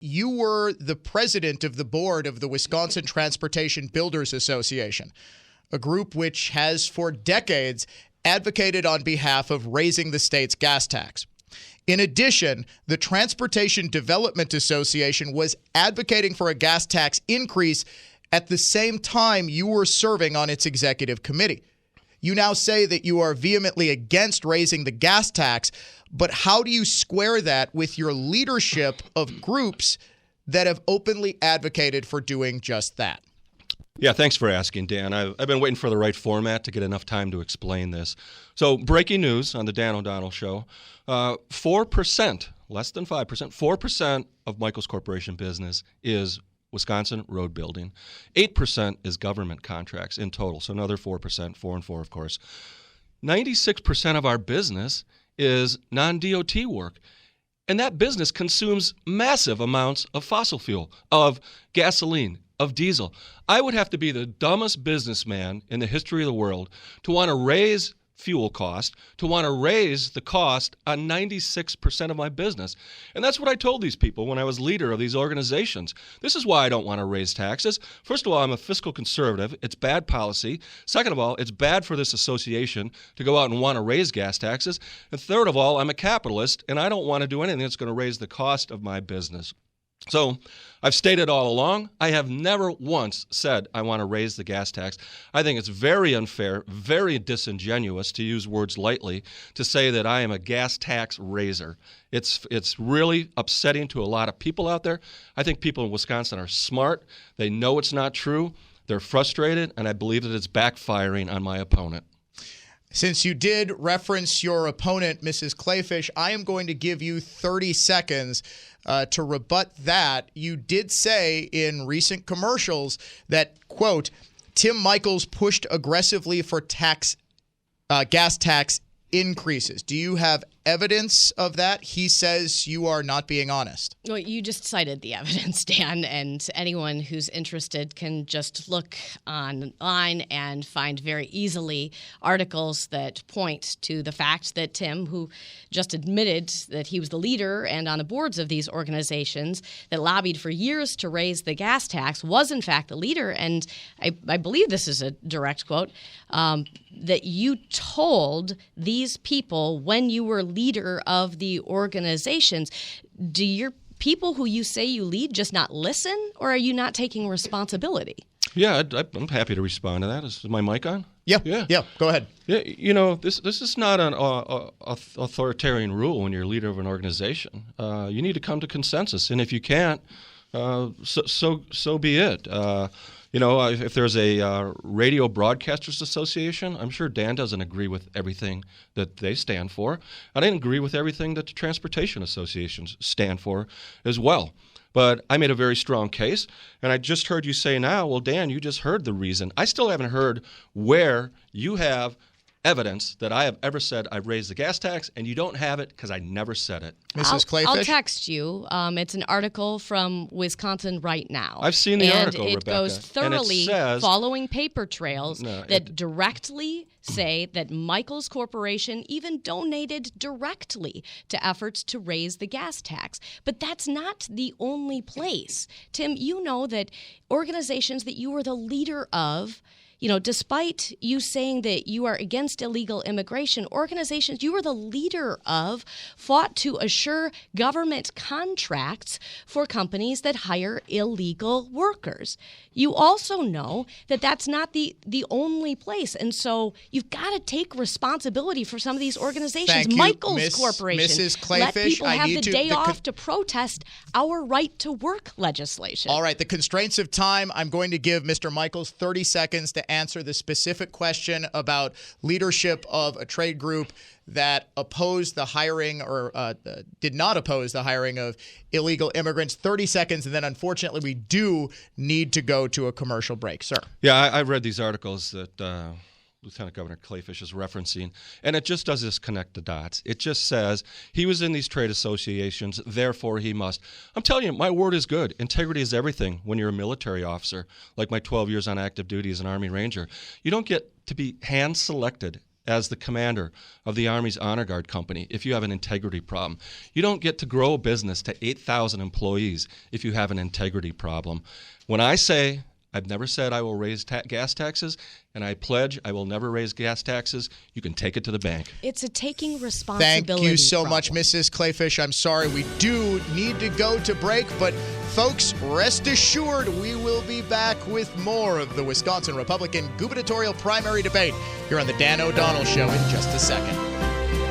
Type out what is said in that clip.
you were the president of the board of the Wisconsin Transportation Builders Association, a group which has for decades advocated on behalf of raising the state's gas tax. In addition, the Transportation Development Association was advocating for a gas tax increase at the same time you were serving on its executive committee. You now say that you are vehemently against raising the gas tax, but how do you square that with your leadership of groups that have openly advocated for doing just that? Yeah, thanks for asking, Dan. I've been waiting for the right format to get enough time to explain this. So, breaking news on the Dan O'Donnell Show, 4%, less than 5%, 4% of Michels Corporation business is Wisconsin road building. 8% is government contracts in total, so another 4%, 4 and 4, of course. 96% of our business is non-DOT work. And that business consumes massive amounts of fossil fuel, of gasoline, of diesel. I would have to be the dumbest businessman in the history of the world to want to raise fuel cost, to want to raise the cost on 96% of my business. And that's what I told these people when I was leader of these organizations. This is why I don't want to raise taxes. First of all, I'm a fiscal conservative. It's bad policy. Second of all, it's bad for this association to go out and want to raise gas taxes. And third of all, I'm a capitalist, and I don't want to do anything that's going to raise the cost of my business. So I've stated all along, I have never once said I want to raise the gas tax. I think it's very unfair, very disingenuous, to use words lightly, to say that I am a gas tax raiser. It's really upsetting to a lot of people out there. I think people in Wisconsin are smart. They know it's not true. They're frustrated, and I believe that it's backfiring on my opponent. Since you did reference your opponent, Mrs. Kleefisch, I am going to give you 30 seconds to rebut that. You did say in recent commercials that, quote, Tim Michels pushed aggressively for gas tax increases. Do you have evidence of that? He says you are not being honest. Well, you just cited the evidence, Dan, and anyone who's interested can just look online and find very easily articles that point to the fact that Tim, who just admitted that he was the leader and on the boards of these organizations that lobbied for years to raise the gas tax, was in fact the leader. And I believe this is a direct quote, that you told these people when you were leader of the organizations, do your people who you say you lead just not listen, or are you not taking responsibility? Yeah, I'm happy to respond to that. Is my mic on? Yeah. Go ahead. Yeah, you know, this is not an authoritarian rule when you're a leader of an organization. You need to come to consensus, and if you can't, so be it. You know, if there's a Radio Broadcasters Association, I'm sure Dan doesn't agree with everything that they stand for. I didn't agree with everything that the transportation associations stand for as well. But I made a very strong case, and I just heard you say now, well, Dan, you just heard the reason. I still haven't heard where you have evidence that I have ever said I've raised the gas tax, and you don't have it because I never said it. Mrs. Kleefisch? I'll text you. It's an article from Wisconsin Right Now. I've seen the article, Rebecca. And it goes thoroughly following paper trails that directly say that Michels Corporation even donated directly to efforts to raise the gas tax. But that's not the only place. Tim, you know that organizations that you were the leader of, you know, despite you saying that you are against illegal immigration, organizations you were the leader of fought to assure government contracts for companies that hire illegal workers. You also know that that's not the only place. And so you've got to take responsibility for some of these organizations. Thank you, Michels Corporation. Mrs. Kleefisch, let people have the day off to protest our right to work legislation. All right, the constraints of time, I'm going to give Mr. Michels 30 seconds to answer the specific question about leadership of a trade group that opposed the hiring or did not oppose the hiring of illegal immigrants. 30 seconds, and then unfortunately we do need to go to a commercial break. Sir. Yeah, I've read these articles that Lieutenant Governor Kleefisch is referencing, and it just does this connect the dots. It just says he was in these trade associations, therefore he must. I'm telling you, my word is good. Integrity is everything when you're a military officer, like my 12 years on active duty as an Army Ranger. You don't get to be hand-selected as the commander of the Army's Honor Guard Company if you have an integrity problem. You don't get to grow a business to 8,000 employees if you have an integrity problem. When I say, I've never said I will raise gas taxes, and I pledge I will never raise gas taxes, you can take it to the bank. It's a taking responsibility Thank you so problem. much, Mrs. Kleefisch. I'm sorry we do need to go to break, but folks, rest assured we will be back with more of the Wisconsin Republican gubernatorial primary debate here on the Dan O'Donnell Show in just a second.